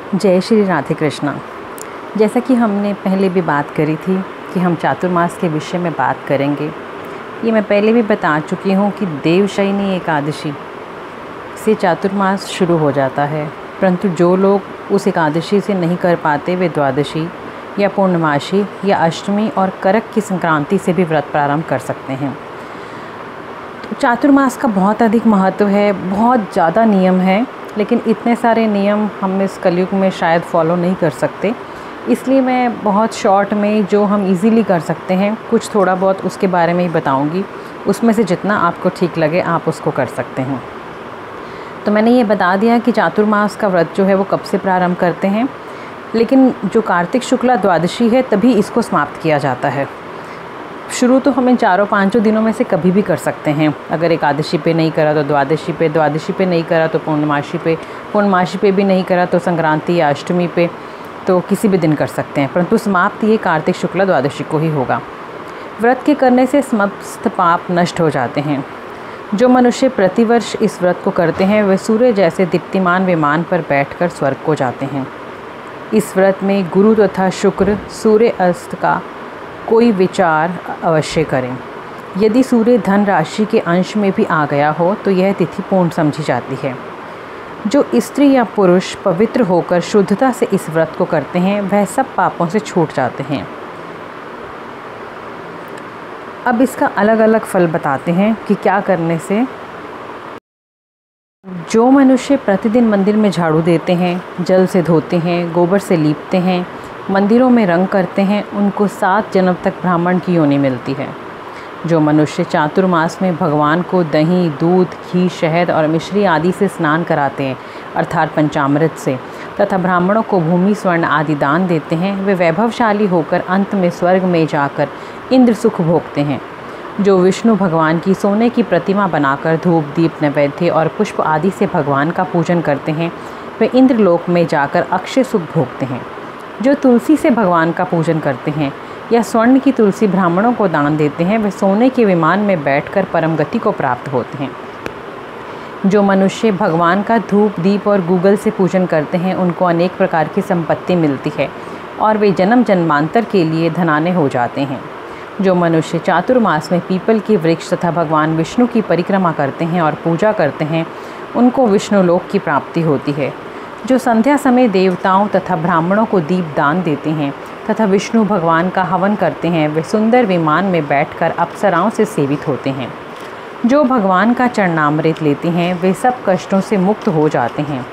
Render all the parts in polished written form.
जय श्री राधे कृष्णा। जैसा कि हमने पहले भी बात करी थी कि हम चातुर्मास के विषय में बात करेंगे। ये मैं पहले भी बता चुकी हूँ कि देवशयनी एकादशी से चातुर्मास शुरू हो जाता है, परंतु जो लोग उस एकादशी से नहीं कर पाते वे द्वादशी या पूर्णमासी या अष्टमी और करक की संक्रांति से भी व्रत प्रारंभ कर सकते हैं। तो चातुर्मास का बहुत अधिक महत्व है, बहुत ज़्यादा नियम है, लेकिन इतने सारे नियम हम इस कलयुग में शायद फॉलो नहीं कर सकते। इसलिए मैं बहुत शॉर्ट में जो हम इजीली कर सकते हैं कुछ थोड़ा बहुत उसके बारे में ही बताऊंगी। उसमें से जितना आपको ठीक लगे आप उसको कर सकते हैं। तो मैंने ये बता दिया कि चातुर्मास का व्रत जो है वो कब से प्रारंभ करते हैं, लेकिन जो कार्तिक शुक्ला द्वादशी है तभी इसको समाप्त किया जाता है। शुरू तो हमें चारों पांचों दिनों में से कभी भी कर सकते हैं। अगर एकादशी पे नहीं करा तो द्वादशी पे, द्वादशी पे नहीं करा तो पूर्णमासी पे, पूर्णमासी पे भी नहीं करा तो संक्रांति या अष्टमी पे, तो किसी भी दिन कर सकते हैं, परंतु समाप्त ये कार्तिक शुक्ला द्वादशी को ही होगा। व्रत के करने से समस्त पाप नष्ट हो जाते हैं। जो मनुष्य प्रतिवर्ष इस व्रत को करते हैं वे सूर्य जैसे दीप्तिमान विमान पर बैठकर स्वर्ग को जाते हैं। इस व्रत में गुरु तथा शुक्र सूर्य अस्त का कोई विचार अवश्य करें। यदि सूर्य धन राशि के अंश में भी आ गया हो तो यह तिथि पूर्ण समझी जाती है। जो स्त्री या पुरुष पवित्र होकर शुद्धता से इस व्रत को करते हैं वह सब पापों से छूट जाते हैं। अब इसका अलग अलग फल बताते हैं कि क्या करने से। जो मनुष्य प्रतिदिन मंदिर में झाड़ू देते हैं, जल से धोते हैं, गोबर से लीपते हैं, मंदिरों में रंग करते हैं, उनको 7 जन्म तक ब्राह्मण की योनि मिलती है। जो मनुष्य चातुर्मास में भगवान को दही, दूध, घी, शहद और मिश्री आदि से स्नान कराते हैं, अर्थात पंचामृत से, तथा ब्राह्मणों को भूमि, स्वर्ण आदि दान देते हैं, वे वैभवशाली होकर अंत में स्वर्ग में जाकर इंद्र सुख भोगते हैं। जो विष्णु भगवान की सोने की प्रतिमा बनाकर धूप, दीप, नैवेद्य और पुष्प आदि से भगवान का पूजन करते हैं वे इंद्रलोक में जाकर अक्षय सुख भोगते हैं। जो तुलसी से भगवान का पूजन करते हैं या स्वर्ण की तुलसी ब्राह्मणों को दान देते हैं वे सोने के विमान में बैठकर परम गति को प्राप्त होते हैं। जो मनुष्य भगवान का धूप, दीप और गूगल से पूजन करते हैं उनको अनेक प्रकार की संपत्ति मिलती है और वे जन्म जन्मांतर के लिए धनाने हो जाते हैं। जो मनुष्य चातुर्मास में पीपल के वृक्ष तथा भगवान विष्णु की परिक्रमा करते हैं और पूजा करते हैं उनको विष्णु लोक की प्राप्ति होती है। जो संध्या समय देवताओं तथा ब्राह्मणों को दीप दान देते हैं तथा विष्णु भगवान का हवन करते हैं वे सुंदर विमान में बैठकर अप्सराओं से सेवित होते हैं। जो भगवान का चरणामृत लेते हैं वे सब कष्टों से मुक्त हो जाते हैं।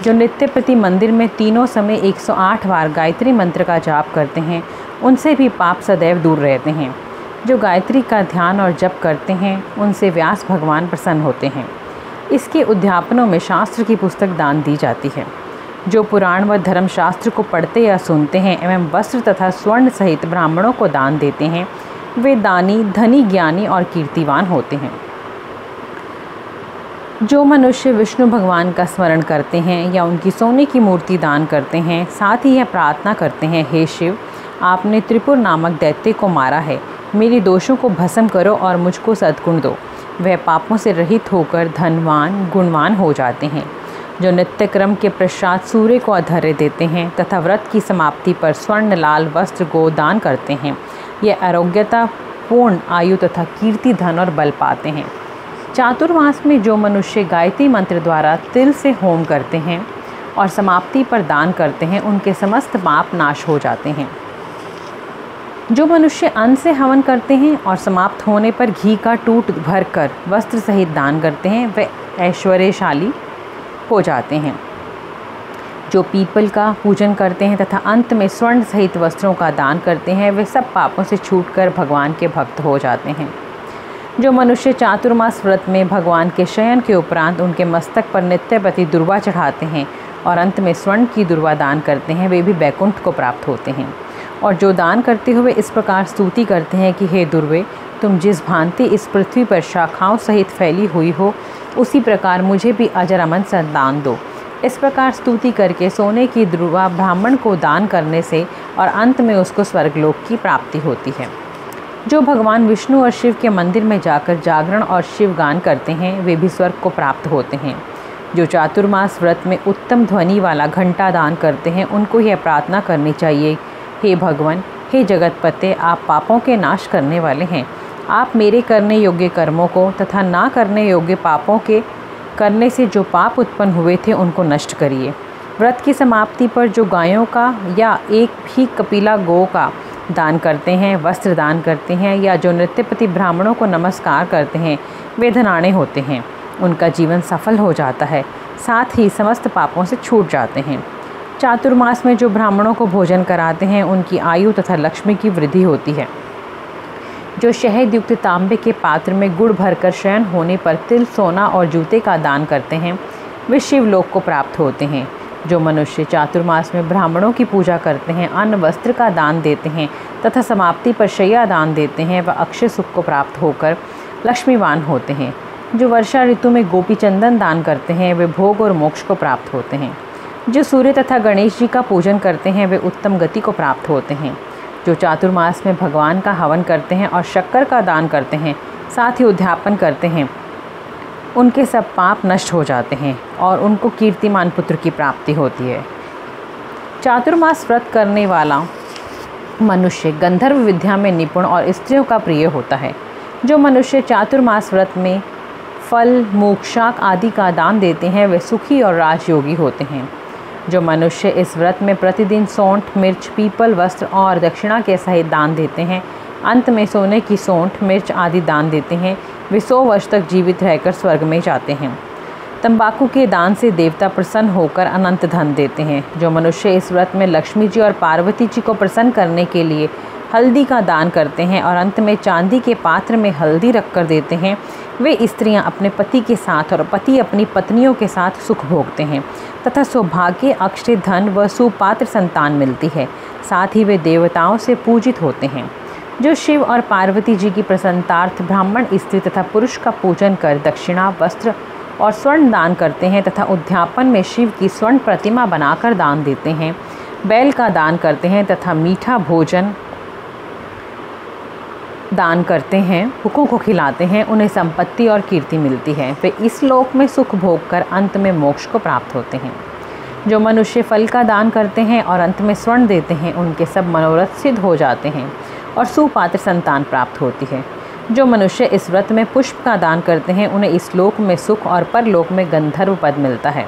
जो नित्य प्रति मंदिर में तीनों समय 108 बार गायत्री मंत्र का जाप करते हैं उनसे भी पाप सदैव दूर रहते हैं। जो गायत्री का ध्यान और जप करते हैं उनसे व्यास भगवान प्रसन्न होते हैं। इसके उद्यापनों में शास्त्र की पुस्तक दान दी जाती है। जो पुराण व धर्मशास्त्र को पढ़ते या सुनते हैं एवं वस्त्र तथा स्वर्ण सहित ब्राह्मणों को दान देते हैं वे दानी, धनी, ज्ञानी और कीर्तिवान होते हैं। जो मनुष्य विष्णु भगवान का स्मरण करते हैं या उनकी सोने की मूर्ति दान करते हैं, साथ ही यह प्रार्थना करते हैं, हे शिव, आपने त्रिपुर नामक दैत्य को मारा है, मेरे दोषों को भस्म करो और मुझको सद्गुण दो, वह पापों से रहित होकर धनवान, गुणवान हो जाते हैं। जो नित्य क्रम के पश्चात सूर्य को अर्घ्य देते हैं तथा व्रत की समाप्ति पर स्वर्ण लाल वस्त्र को दान करते हैं, यह आरोग्यता, पूर्ण आयु तथा कीर्ति, धन और बल पाते हैं। चातुर्मास में जो मनुष्य गायत्री मंत्र द्वारा तिल से होम करते हैं और समाप्ति पर दान करते हैं उनके समस्त पाप नाश हो जाते हैं। जो मनुष्य अन्न से हवन करते हैं और समाप्त होने पर घी का टूट भर कर वस्त्र सहित दान करते हैं वे ऐश्वर्यशाली हो जाते हैं। जो पीपल का पूजन करते हैं तथा अंत में स्वर्ण सहित वस्त्रों का दान करते हैं वे सब पापों से छूटकर भगवान के भक्त हो जाते हैं। जो मनुष्य चातुर्मास व्रत में भगवान के शयन के उपरांत उनके मस्तक पर नित्य प्रति दुर्वा चढ़ाते हैं और अंत में स्वर्ण की दुर्वा दान करते हैं वे भी बैकुंठ को प्राप्त होते हैं। और जो दान करते हुए इस प्रकार स्तुति करते हैं कि हे दुर्वे, तुम जिस भांति इस पृथ्वी पर शाखाओं सहित फैली हुई हो उसी प्रकार मुझे भी अजर अमन संतान दो। इस प्रकार स्तुति करके सोने की दुर्वा ब्राह्मण को दान करने से और अंत में उसको स्वर्गलोक की प्राप्ति होती है। जो भगवान विष्णु और शिव के मंदिर में जाकर जागरण और शिव गान करते हैं वे भी स्वर्ग को प्राप्त होते हैं। जो चातुर्मास व्रत में उत्तम ध्वनि वाला घंटा दान करते हैं उनको यह प्रार्थना करनी चाहिए, हे भगवान, हे जगतपते, आप पापों के नाश करने वाले हैं। आप मेरे करने योग्य कर्मों को तथा ना करने योग्य पापों के करने से जो पाप उत्पन्न हुए थे उनको नष्ट करिए। व्रत की समाप्ति पर जो गायों का या एक भी कपिला गौ का दान करते हैं, वस्त्र दान करते हैं या जो नृत्यपति ब्राह्मणों को नमस्कार करते हैं, वे धनाढ़ होते हैं। उनका जीवन सफल हो जाता है, साथ ही समस्त पापों से छूट जाते हैं। चातुर्मास में जो ब्राह्मणों को भोजन कराते हैं उनकी आयु तथा लक्ष्मी की वृद्धि होती है। जो शहद युक्त तांबे के पात्र में गुड़ भरकर शयन होने पर तिल, सोना और जूते का दान करते हैं, वे शिवलोक को प्राप्त होते हैं। जो मनुष्य चातुर्मास में ब्राह्मणों की पूजा करते हैं, अन्न वस्त्र का दान देते हैं तथा समाप्ति पर शय्या दान देते हैं, वह अक्षय सुख को प्राप्त होकर लक्ष्मीवान होते हैं। जो वर्षा ऋतु में गोपी चंदन दान करते हैं, वे भोग और मोक्ष को प्राप्त होते हैं। जो सूर्य तथा गणेश जी का पूजन करते हैं, वे उत्तम गति को प्राप्त होते हैं। जो चातुर्मास में भगवान का हवन करते हैं और शक्कर का दान करते हैं, साथ ही उद्यापन करते हैं, उनके सब पाप नष्ट हो जाते हैं और उनको कीर्तिमान पुत्र की प्राप्ति होती है। चातुर्मास व्रत करने वाला मनुष्य गंधर्व विद्या में निपुण और स्त्रियों का प्रिय होता है। जो मनुष्य चातुर्मास व्रत में फल, मूक, शाक आदि का दान देते हैं, वे सुखी और राजयोगी होते हैं। जो मनुष्य इस व्रत में प्रतिदिन सौंठ, मिर्च, पीपल, वस्त्र और दक्षिणा के सहित दान देते हैं, अंत में सोने की सौंठ, मिर्च आदि दान देते हैं, वे 100 वर्ष तक जीवित रहकर स्वर्ग में जाते हैं। तंबाकू के दान से देवता प्रसन्न होकर अनंत धन देते हैं। जो मनुष्य इस व्रत में लक्ष्मी जी और पार्वती जी को प्रसन्न करने के लिए हल्दी का दान करते हैं और अंत में चांदी के पात्र में हल्दी रखकर देते हैं, वे स्त्रियां अपने पति के साथ और पति अपनी पत्नियों के साथ सुख भोगते हैं तथा सौभाग्य, अक्षय धन व सुपात्र संतान मिलती है। साथ ही वे देवताओं से पूजित होते हैं। जो शिव और पार्वती जी की प्रसन्नतार्थ ब्राह्मण, स्त्री तथा पुरुष का पूजन कर दक्षिणा, वस्त्र और स्वर्ण दान करते हैं तथा उद्यापन में शिव की स्वर्ण प्रतिमा बनाकर दान देते हैं, बैल का दान करते हैं तथा मीठा भोजन दान करते हैं, भूखों को खिलाते हैं, उन्हें संपत्ति और कीर्ति मिलती है। वे इस लोक में सुख भोग कर अंत में मोक्ष को प्राप्त होते हैं। जो मनुष्य फल का दान करते हैं और अंत में स्वर्ण देते हैं, उनके सब मनोरथ सिद्ध हो जाते हैं और सुपात्र संतान प्राप्त होती है। जो मनुष्य इस व्रत में पुष्प का दान करते हैं, उन्हें इस लोक में सुख और परलोक में गंधर्व पद मिलता है।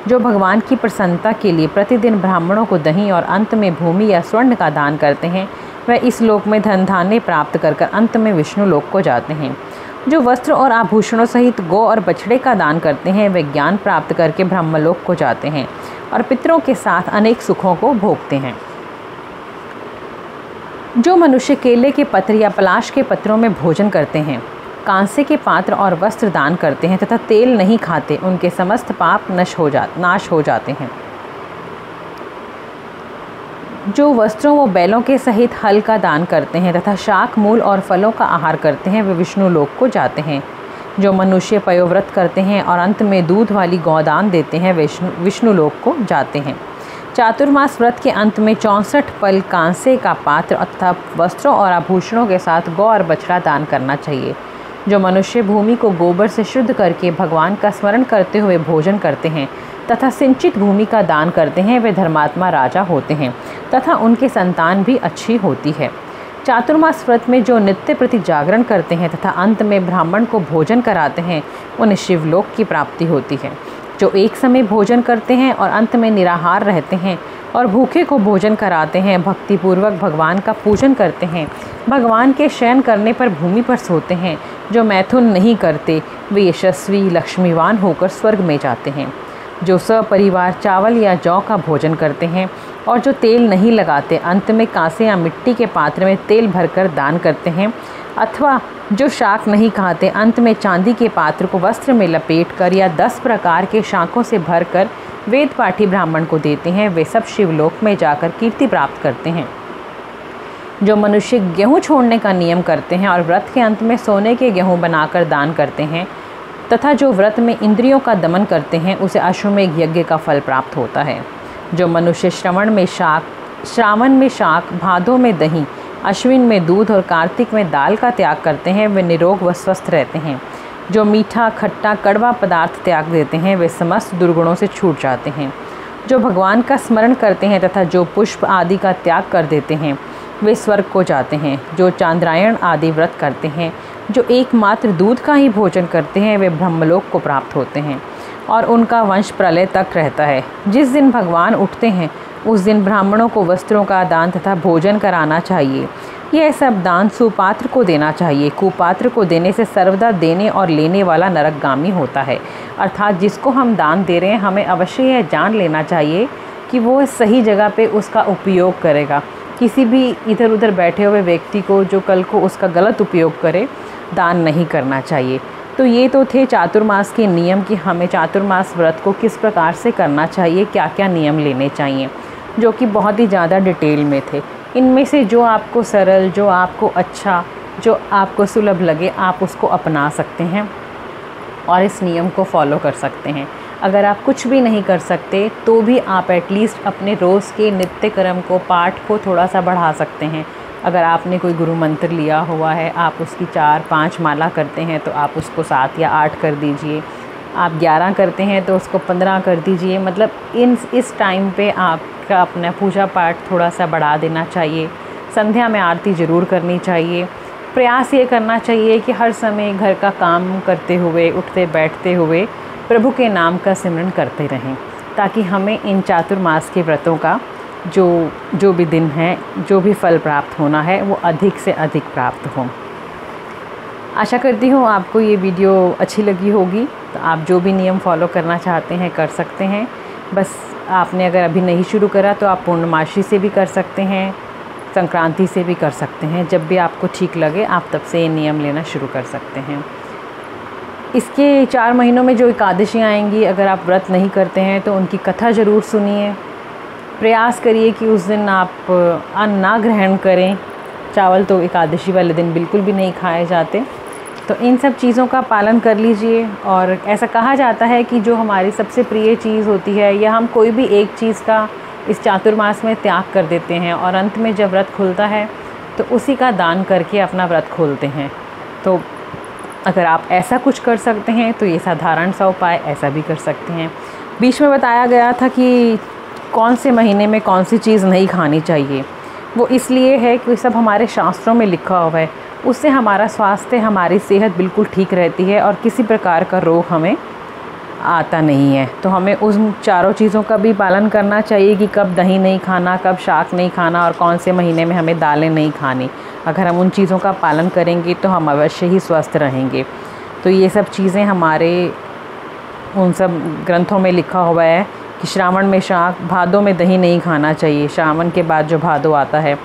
जो भगवान की प्रसन्नता के लिए प्रतिदिन ब्राह्मणों को दही और अंत में भूमि या स्वर्ण का दान करते हैं, वह इस लोक में धन धान्य प्राप्त कर अंत में विष्णु लोक को जाते हैं। जो वस्त्र और आभूषणों सहित गौ और बछड़े का दान करते हैं, वे ज्ञान प्राप्त करके ब्रह्मलोक को जाते हैं और पितरों के साथ अनेक सुखों को भोगते हैं। जो मनुष्य केले के पत्र या पलाश के पत्रों में भोजन करते हैं, कांसे के पात्र और वस्त्र दान करते हैं तथा तेल नहीं खाते, उनके समस्त पाप नाश हो जाते हैं। जो वस्त्रों व बैलों के सहित हल का दान करते हैं तथा शाक, मूल और फलों का आहार करते हैं, वे विष्णु लोक को जाते हैं। जो मनुष्य पयोव्रत करते हैं और अंत में दूध वाली गौदान देते हैं, विष्णु लोक को जाते हैं। चातुर्मास व्रत के अंत में 64 पल कांसे का पात्र तथा वस्त्रों और आभूषणों के साथ गौ और बछड़ा दान करना चाहिए। जो मनुष्य भूमि को गोबर से शुद्ध करके भगवान का स्मरण करते हुए भोजन करते हैं तथा सिंचित भूमि का दान करते हैं, वे धर्मात्मा राजा होते हैं तथा उनके संतान भी अच्छी होती है। चातुर्मास व्रत में जो नित्य प्रति जागरण करते हैं तथा अंत में ब्राह्मण को भोजन कराते हैं, उन्हें शिवलोक की प्राप्ति होती है। जो एक समय भोजन करते हैं और अंत में निराहार रहते हैं और भूखे को भोजन कराते हैं, भक्तिपूर्वक भगवान का पूजन करते हैं, भगवान के शयन करने पर भूमि पर सोते हैं, जो मैथुन नहीं करते, वे यशस्वी लक्ष्मीवान होकर स्वर्ग में जाते हैं। जो सपरिवार चावल या जौ का भोजन करते हैं और जो तेल नहीं लगाते, अंत में कांसे या मिट्टी के पात्र में तेल भरकर दान करते हैं, अथवा जो शाक नहीं खाते, अंत में चांदी के पात्र को वस्त्र में लपेटकर या 10 प्रकार के शाकों से भरकर वेद पाठी ब्राह्मण को देते हैं, वे सब शिवलोक में जाकर कीर्ति प्राप्त करते हैं। जो मनुष्य गेहूँ छोड़ने का नियम करते हैं और व्रत के अंत में सोने के गेहूँ बनाकर दान करते हैं तथा जो व्रत में इंद्रियों का दमन करते हैं, उसे अश्वमेघ यज्ञ का फल प्राप्त होता है। जो मनुष्य श्रावण में शाक, भादों में दही, अश्विन में दूध और कार्तिक में दाल का त्याग करते हैं, वे निरोग व स्वस्थ रहते हैं। जो मीठा, खट्टा, कड़वा पदार्थ त्याग देते हैं वे समस्त दुर्गुणों से छूट जाते हैं। जो भगवान का स्मरण करते हैं तथा जो पुष्प आदि का त्याग कर देते हैं वे स्वर्ग को जाते हैं। जो चांद्रायण आदि व्रत करते हैं, जो एकमात्र दूध का ही भोजन करते हैं वे ब्रह्मलोक को प्राप्त होते हैं और उनका वंश प्रलय तक रहता है। जिस दिन भगवान उठते हैं उस दिन ब्राह्मणों को वस्त्रों का दान तथा भोजन कराना चाहिए। यह सब दान सुपात्र को देना चाहिए। कुपात्र को देने से सर्वदा देने और लेने वाला नरकगामी होता है। अर्थात जिसको हम दान दे रहे हैं हमें अवश्य यह जान लेना चाहिए कि वो सही जगह पे उसका उपयोग करेगा। किसी भी इधर उधर बैठे हुए व्यक्ति को जो कल को उसका गलत उपयोग करे, दान नहीं करना चाहिए। तो ये तो थे चातुर्मास के नियम कि हमें चातुर्मास व्रत को किस प्रकार से करना चाहिए, क्या क्या नियम लेने चाहिए, जो कि बहुत ही ज़्यादा डिटेल में थे। इनमें से जो आपको सरल, जो आपको अच्छा, जो आपको सुलभ लगे आप उसको अपना सकते हैं और इस नियम को फॉलो कर सकते हैं। अगर आप कुछ भी नहीं कर सकते तो भी आप एटलीस्ट अपने रोज़ के नित्य कर्म को, पाठ को थोड़ा सा बढ़ा सकते हैं। अगर आपने कोई गुरु मंत्र लिया हुआ है, आप उसकी 4-5 माला करते हैं तो आप उसको 7 या 8 कर दीजिए। आप 11 करते हैं तो उसको 15 कर दीजिए। मतलब इस टाइम पे आपका अपना पूजा पाठ थोड़ा सा बढ़ा देना चाहिए। संध्या में आरती ज़रूर करनी चाहिए। प्रयास ये करना चाहिए कि हर समय घर का काम करते हुए, उठते बैठते हुए प्रभु के नाम का सिमरन करते रहें, ताकि हमें इन चातुर्मास के व्रतों का जो भी दिन है, जो भी फल प्राप्त होना है वो अधिक से अधिक प्राप्त हो। आशा करती हूँ आपको ये वीडियो अच्छी लगी होगी। तो आप जो भी नियम फॉलो करना चाहते हैं कर सकते हैं। बस आपने अगर अभी नहीं शुरू करा तो आप पूर्णमासी से भी कर सकते हैं, संक्रांति से भी कर सकते हैं। जब भी आपको ठीक लगे आप तब से ये नियम लेना शुरू कर सकते हैं। इसके 4 महीनों में जो एकादशियाँ आएंगी, अगर आप व्रत नहीं करते हैं तो उनकी कथा ज़रूर सुनिए। प्रयास करिए कि उस दिन आप अन्न ना ग्रहण करें। चावल तो एकादशी वाले दिन बिल्कुल भी नहीं खाए जाते। तो इन सब चीज़ों का पालन कर लीजिए। और ऐसा कहा जाता है कि जो हमारी सबसे प्रिय चीज़ होती है या हम कोई भी एक चीज़ का इस चातुर्मास में त्याग कर देते हैं और अंत में जब व्रत खुलता है तो उसी का दान करके अपना व्रत खोलते हैं। तो अगर आप ऐसा कुछ कर सकते हैं तो ये साधारण सा उपाय ऐसा भी कर सकते हैं। बीच में बताया गया था कि कौन से महीने में कौन सी चीज़ नहीं खानी चाहिए। वो इसलिए है कि सब हमारे शास्त्रों में लिखा हुआ है। उससे हमारा स्वास्थ्य, हमारी सेहत बिल्कुल ठीक रहती है और किसी प्रकार का रोग हमें आता नहीं है। तो हमें उन चारों चीज़ों का भी पालन करना चाहिए कि कब दही नहीं खाना, कब शाक नहीं खाना और कौन से महीने में हमें दालें नहीं खानी। अगर हम उन चीज़ों का पालन करेंगे तो हम अवश्य ही स्वस्थ रहेंगे। तो ये सब चीज़ें हमारे उन सब ग्रंथों में लिखा हुआ है कि श्रावण में शाक, भादों में दही नहीं खाना चाहिए, श्रावण के बाद जो भादो आता है,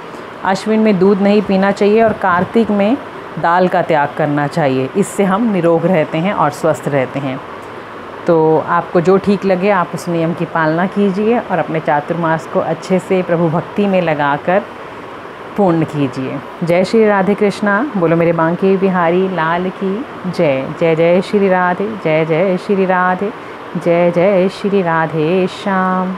अश्विन में दूध नहीं पीना चाहिए और कार्तिक में दाल का त्याग करना चाहिए। इससे हम निरोग रहते हैं और स्वस्थ रहते हैं। तो आपको जो ठीक लगे आप उस नियम की पालना कीजिए और अपने चातुर्मास को अच्छे से प्रभु भक्ति में लगाकर पूर्ण कीजिए। जय श्री राधे कृष्णा। बोलो मेरे बांके बिहारी लाल की जय। जय जय श्री राधे, जय जय श्री राधे, जय जय श्री राधे श्याम।